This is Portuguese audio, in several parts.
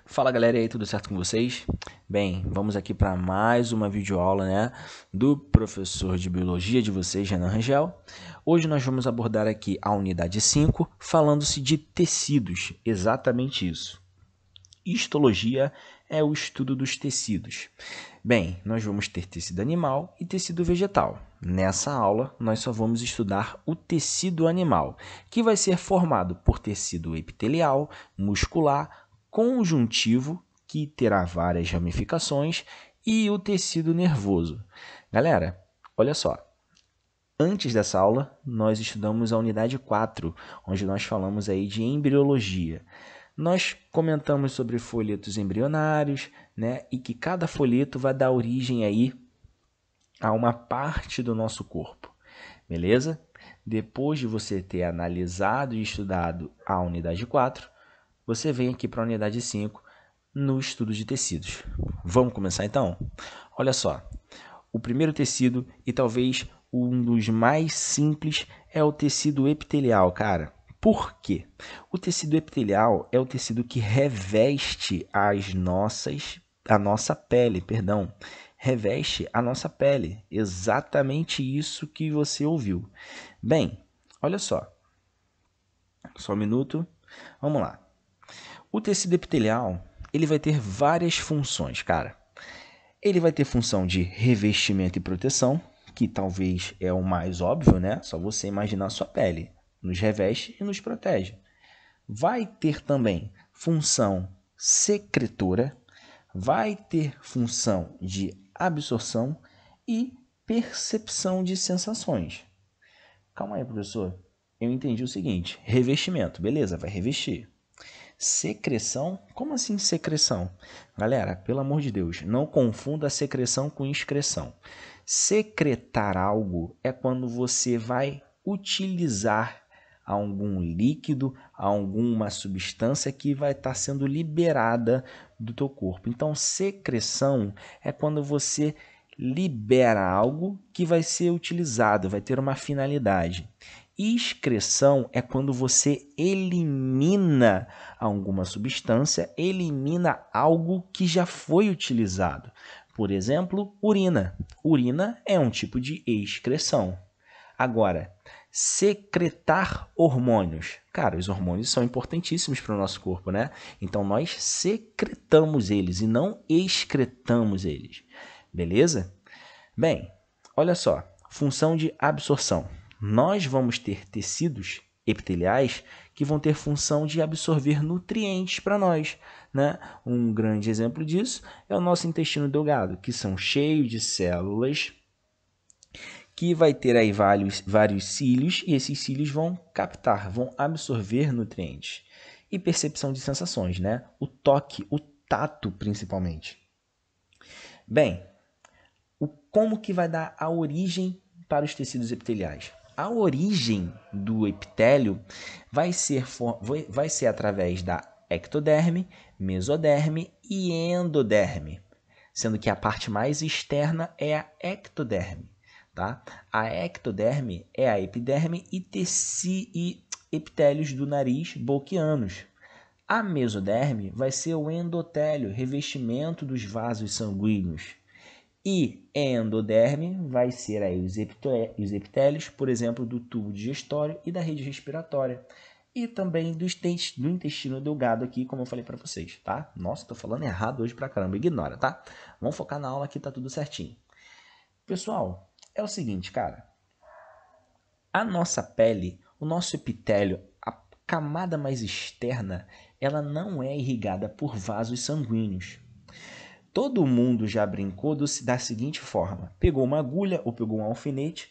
Fala galera, e aí, tudo certo com vocês? Bem, vamos aqui para mais uma videoaula, né, do professor de Biologia de vocês, Renan Rangel. Hoje nós vamos abordar aqui a unidade 5, falando-se de tecidos, exatamente isso. Histologia é o estudo dos tecidos. Bem, nós vamos ter tecido animal e tecido vegetal. Nessa aula, nós só vamos estudar o tecido animal, que vai ser formado por tecido epitelial, muscular, conjuntivo, que terá várias ramificações, e o tecido nervoso. Galera, olha só. Antes dessa aula, nós estudamos a unidade 4, onde nós falamos aí de embriologia. Nós comentamos sobre folhetos embrionários, né, e que cada folheto vai dar origem aí a uma parte do nosso corpo, beleza? Depois de você ter analisado e estudado a unidade 4, você vem aqui para a unidade 5 no estudo de tecidos. Vamos começar então? Olha só, o primeiro tecido e talvez um dos mais simples é o tecido epitelial, cara. Por quê? O tecido epitelial é o tecido que reveste a nossa pele, perdão. Reveste a nossa pele. Exatamente isso que você ouviu. Bem, olha só. Só um minuto. Vamos lá. O tecido epitelial, ele vai ter várias funções, cara. Ele vai ter função de revestimento e proteção, que talvez é o mais óbvio, né? Só você imaginar a sua pele. Nos reveste e nos protege. Vai ter também função secretora, vai ter função de absorção e percepção de sensações. Calma aí, professor. Eu entendi o seguinte: revestimento, beleza, vai revestir. Secreção? Como assim secreção? Galera, pelo amor de Deus, não confunda secreção com excreção. Secretar algo é quando você vai utilizar algum líquido, alguma substância que vai estar sendo liberada do teu corpo. Então, secreção é quando você libera algo que vai ser utilizado, vai ter uma finalidade. Excreção é quando você elimina alguma substância, elimina algo que já foi utilizado. Por exemplo, urina. Urina é um tipo de excreção. Agora, secretar hormônios. Cara, os hormônios são importantíssimos para o nosso corpo, né? Então, nós secretamos eles e não excretamos eles. Beleza? Bem, olha só. Função de absorção. Nós vamos ter tecidos epiteliais que vão ter função de absorver nutrientes para nós, né? Um grande exemplo disso é o nosso intestino delgado, que são cheios de células que vai ter aí vários cílios e esses cílios vão captar, vão absorver nutrientes. E percepção de sensações, né? O toque, o tato principalmente. Bem, como que vai dar a origem para os tecidos epiteliais? A origem do epitélio vai ser através da ectoderme, mesoderme e endoderme, sendo que a parte mais externa é a ectoderme. Tá? A ectoderme é a epiderme e epitélios do nariz boquianos. A mesoderme vai ser o endotélio, revestimento dos vasos sanguíneos. E endoderme vai ser aí os epitélios, por exemplo, do tubo digestório e da rede respiratória. E também do intestino delgado aqui, como eu falei para vocês, tá? Nossa, tô falando errado hoje pra caramba, ignora, tá? Vamos focar na aula que tá tudo certinho. Pessoal, é o seguinte, cara. A nossa pele, o nosso epitélio, a camada mais externa, ela não é irrigada por vasos sanguíneos. Todo mundo já brincou da seguinte forma: pegou uma agulha ou pegou um alfinete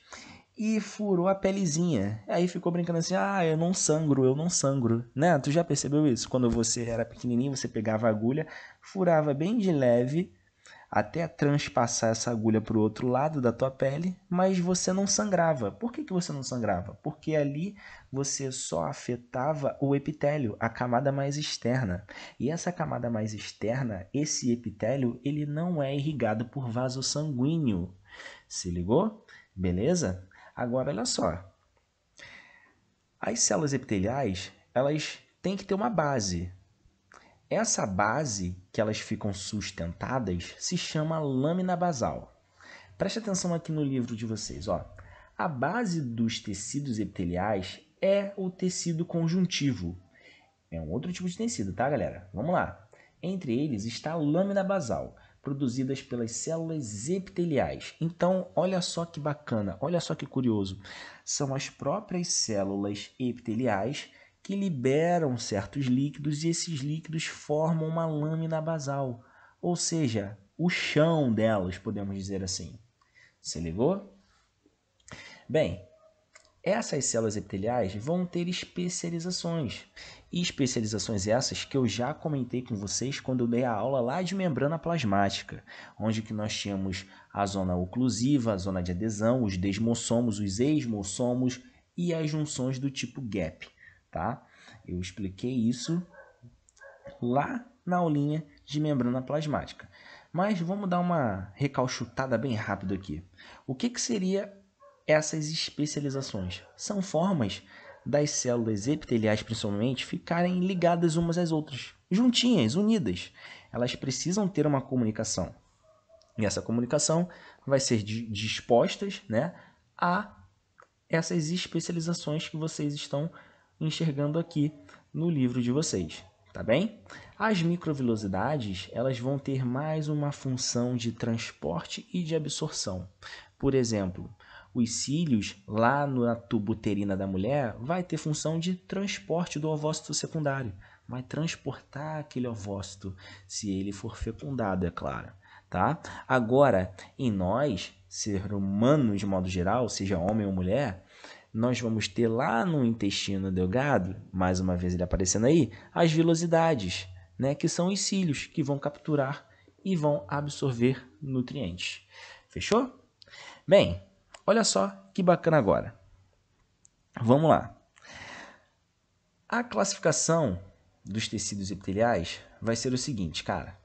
e furou a pelezinha. Aí ficou brincando assim: ah, eu não sangro, né? Tu já percebeu isso? Quando você era pequenininho, você pegava a agulha, furava bem de leve até transpassar essa agulha para o outro lado da tua pele, mas você não sangrava. Por que você não sangrava? Porque ali você só afetava o epitélio, a camada mais externa. E essa camada mais externa, esse epitélio, ele não é irrigado por vaso sanguíneo. Se ligou? Beleza? Agora, olha só. As células epiteliais, elas têm que ter uma base. essa base que elas ficam sustentadas se chama lâmina basal. Preste atenção aqui no livro de vocês, ó. A base dos tecidos epiteliais é o tecido conjuntivo. É um outro tipo de tecido, tá, galera? Vamos lá. Entre eles está a lâmina basal, produzidas pelas células epiteliais. Então, olha só que bacana, olha só que curioso. São as próprias células epiteliais que liberam certos líquidos e esses líquidos formam uma lâmina basal, ou seja, o chão delas, podemos dizer assim. Se ligou? Bem, essas células epiteliais vão ter especializações. E especializações essas que eu já comentei com vocês quando eu dei a aula lá de membrana plasmática, onde que nós tínhamos a zona oclusiva, a zona de adesão, os desmossomos, os esmossomos e as junções do tipo gap, tá? Eu expliquei isso lá na aulinha de membrana plasmática. Mas vamos dar uma recalchutada bem rápido aqui. O que seria essas especializações? São formas das células epiteliais, principalmente, ficarem ligadas umas às outras, juntinhas, unidas. Elas precisam ter uma comunicação. E essa comunicação vai ser dispostas, né, a essas especializações que vocês estão enxergando aqui no livro de vocês. Tá bem? As microvilosidades, elas vão ter mais uma função de transporte e de absorção. Por exemplo, os cílios, lá na tuba uterina da mulher, vai ter função de transporte do ovócito secundário. Vai transportar aquele ovócito, se ele for fecundado, é claro. Tá? Agora, em nós, ser humanos de modo geral, seja homem ou mulher, nós vamos ter lá no intestino delgado, mais uma vez ele aparecendo aí, as vilosidades, né, que são os cílios que vão capturar e vão absorver nutrientes. Fechou? Bem, olha só que bacana agora. Vamos lá. A classificação dos tecidos epiteliais vai ser o seguinte, cara.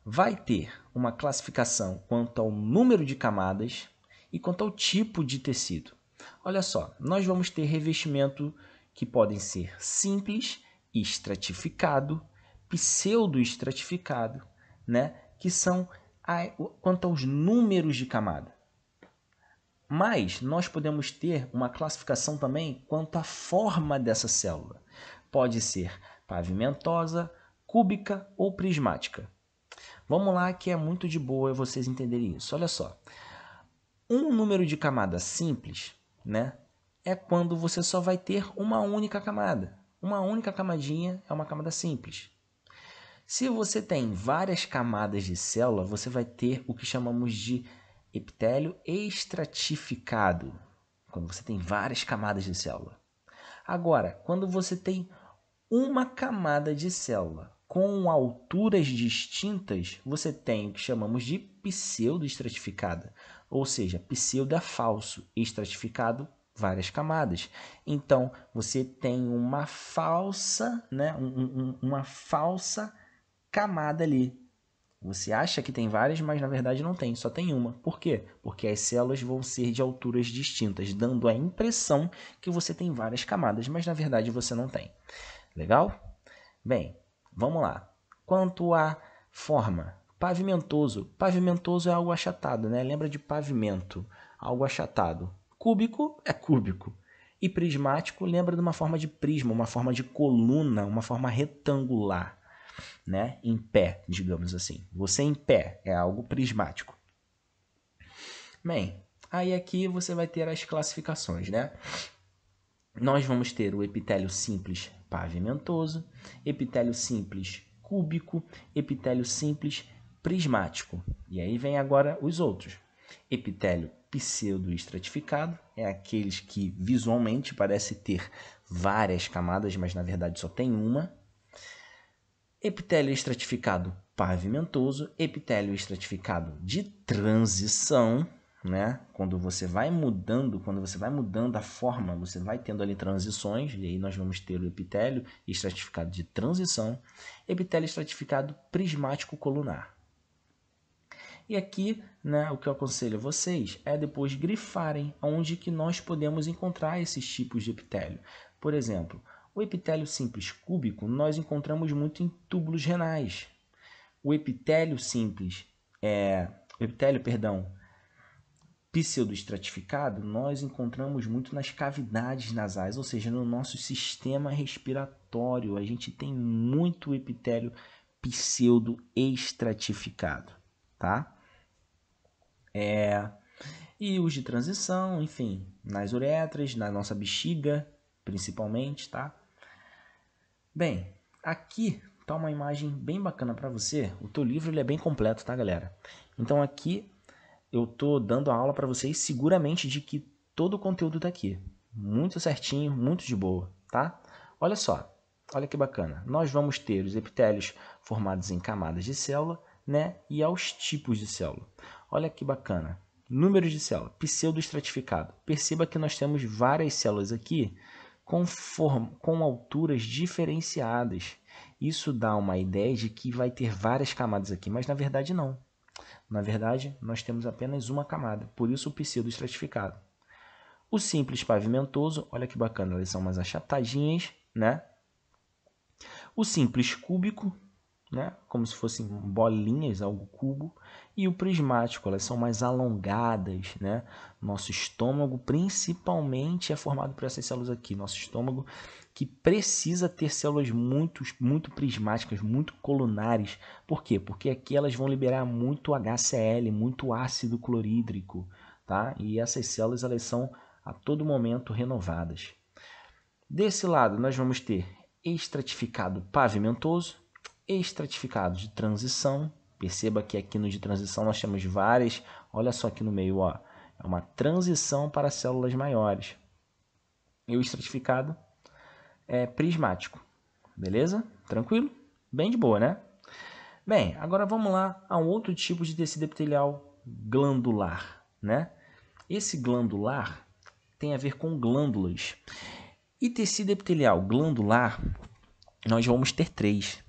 Vai ter uma classificação quanto ao número de camadas e quanto ao tipo de tecido. Olha só, nós vamos ter revestimento que podem ser simples, estratificado, pseudoestratificado, né? Que são quanto aos números de camada. Mas nós podemos ter uma classificação também quanto à forma dessa célula. Pode ser pavimentosa, cúbica ou prismática. Vamos lá que é muito de boa vocês entenderem isso. Olha só, um número de camada simples, né, é quando você só vai ter uma única camada. Uma única camadinha é uma camada simples. Se você tem várias camadas de célula, você vai ter o que chamamos de epitélio estratificado, quando você tem várias camadas de célula. Agora, quando você tem uma camada de célula com alturas distintas, você tem o que chamamos de pseudoestratificada, ou seja, pseudo é falso, estratificado, várias camadas. Então, você tem uma falsa, né, uma falsa camada ali. Você acha que tem várias, mas na verdade não tem, só tem uma. Por quê? Porque as células vão ser de alturas distintas, dando a impressão que você tem várias camadas, mas na verdade você não tem. Legal? Bem, vamos lá. Quanto à forma, pavimentoso. Pavimentoso é algo achatado, né? Lembra de pavimento, algo achatado. Cúbico é cúbico. E prismático lembra de uma forma de prisma, uma forma de coluna, uma forma retangular, né? Em pé, digamos assim. Você em pé é algo prismático. Bem, aí aqui você vai ter as classificações, né? Nós vamos ter o epitélio simples pavimentoso, epitélio simples cúbico, epitélio simples prismático. E aí vem agora os outros. Epitélio pseudoestratificado é aqueles que visualmente parece ter várias camadas, mas na verdade só tem uma. Epitélio estratificado pavimentoso, epitélio estratificado de transição, né? Quando você vai mudando a forma, você vai tendo ali transições, e aí nós vamos ter o epitélio estratificado de transição, epitélio estratificado prismático colunar. E aqui, né, o que eu aconselho a vocês é depois grifarem onde que nós podemos encontrar esses tipos de epitélio. Por exemplo, O epitélio simples cúbico nós encontramos muito em túbulos renais. O epitélio simples, pseudoestratificado, nós encontramos muito nas cavidades nasais, ou seja, no nosso sistema respiratório. A gente tem muito epitélio pseudoestratificado, tá? E os de transição, enfim, nas uretras, na nossa bexiga, principalmente, tá? Bem, aqui tá uma imagem bem bacana para você. O teu livro ele é bem completo, tá, galera? Então aqui eu tô dando a aula para vocês seguramente de que todo o conteúdo tá aqui. Muito certinho, muito de boa, tá? Olha só, olha que bacana. Nós vamos ter os epitélios formados em camadas de célula, né? E aos tipos de célula. Olha que bacana. Números de célula, pseudoestratificado. Perceba que nós temos várias células aqui com alturas diferenciadas. Isso dá uma ideia de que vai ter várias camadas aqui, mas na verdade não. Na verdade, nós temos apenas uma camada, por isso o pseudoestratificado. O simples pavimentoso, olha que bacana, elas são mais achatadinhas, né? O simples cúbico, né? Como se fossem bolinhas, algo cubo. E o prismático, elas são mais alongadas, né? Nosso estômago, principalmente, é formado por essas células aqui. Nosso estômago que precisa ter células muito prismáticas, muito colunares. Por quê? Porque aqui elas vão liberar muito HCl, muito ácido clorídrico, tá? E essas células, elas são a todo momento renovadas. Desse lado, nós vamos ter estratificado pavimentoso, estratificado de transição. Perceba que aqui no de transição nós temos várias. Olha só aqui no meio, ó, é uma transição para células maiores. E o estratificado é prismático. Beleza? Tranquilo? Bem de boa, né? Bem, agora vamos lá a um outro tipo de tecido epitelial glandular, né? Esse glandular tem a ver com glândulas. E tecido epitelial glandular, nós vamos ter três.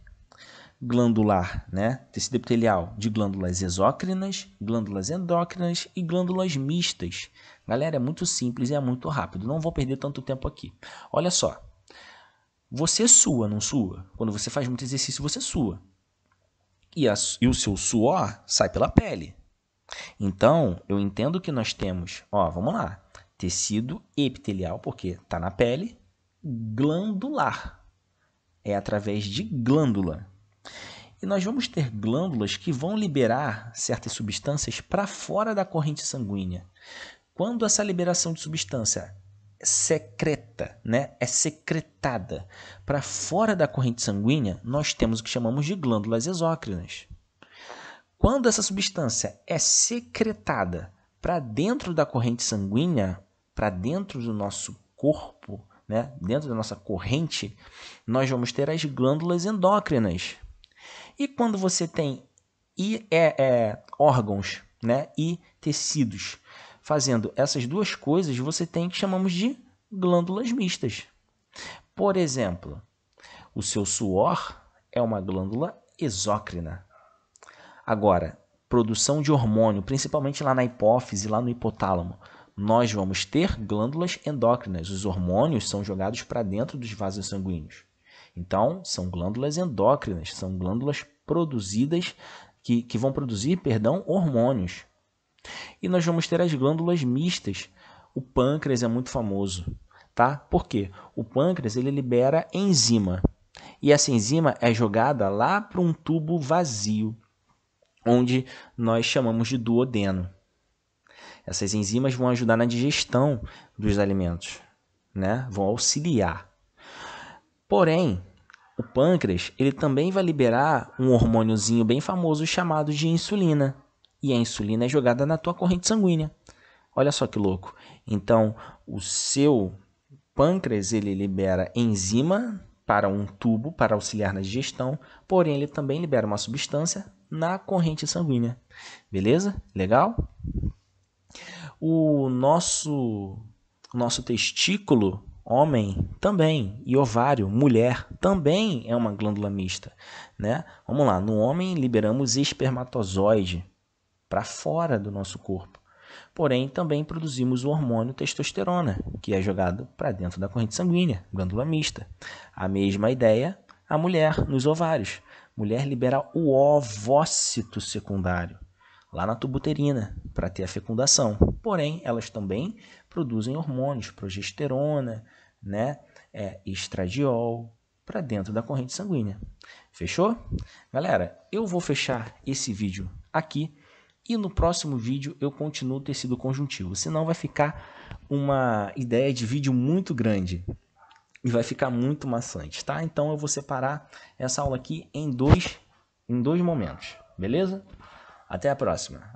Glandular, né? Tecido epitelial de glândulas exócrinas, glândulas endócrinas e glândulas mistas. Galera, é muito simples e é muito rápido. Não vou perder tanto tempo aqui. Olha só. Você sua, não sua? Quando você faz muito exercício, você sua. E o seu suor sai pela pele. Então, eu entendo que nós temos, ó, vamos lá. Tecido epitelial, porque está na pele. Glandular. É através de glândula. E nós vamos ter glândulas que vão liberar certas substâncias para fora da corrente sanguínea. Quando essa liberação de substância secreta, né, é secretada para fora da corrente sanguínea, nós temos o que chamamos de glândulas exócrinas. Quando essa substância é secretada para dentro da corrente sanguínea, para dentro do nosso corpo, né, dentro da nossa corrente, nós vamos ter as glândulas endócrinas. E quando você tem órgãos, né, e tecidos fazendo essas duas coisas, você tem o que chamamos de glândulas mistas. Por exemplo, o seu suor é uma glândula exócrina. Agora, produção de hormônio, principalmente lá na hipófise, lá no hipotálamo, nós vamos ter glândulas endócrinas. Os hormônios são jogados para dentro dos vasos sanguíneos. Então, são glândulas endócrinas, são glândulas produzidas, que vão produzir, hormônios. E nós vamos ter as glândulas mistas. O pâncreas é muito famoso, tá? Por quê? O pâncreas ele libera enzima. E essa enzima é jogada lá para um tubo vazio, onde nós chamamos de duodeno. Essas enzimas vão ajudar na digestão dos alimentos, né? Vão auxiliar. Porém, o pâncreas ele também vai liberar um hormôniozinho bem famoso chamado de insulina. E a insulina é jogada na tua corrente sanguínea. Olha só que louco. Então, o seu pâncreas ele libera enzima para um tubo para auxiliar na digestão, porém ele também libera uma substância na corrente sanguínea. Beleza? Legal? O nosso testículo, homem, também, e ovário, mulher, também é uma glândula mista, né? Vamos lá, no homem liberamos espermatozoide para fora do nosso corpo. porém também produzimos o hormônio testosterona, que é jogado para dentro da corrente sanguínea, glândula mista. A mesma ideia, a mulher nos ovários. Mulher libera o ovócito secundário, lá na tuba uterina, para ter a fecundação. Porém, elas também produzem hormônios, progesterona, né? Estradiol, para dentro da corrente sanguínea. Fechou? Galera, eu vou fechar esse vídeo aqui e no próximo vídeo eu continuo o tecido conjuntivo, senão vai ficar uma ideia de vídeo muito grande e vai ficar muito maçante, tá? Então eu vou separar essa aula aqui em dois momentos, beleza? Até a próxima.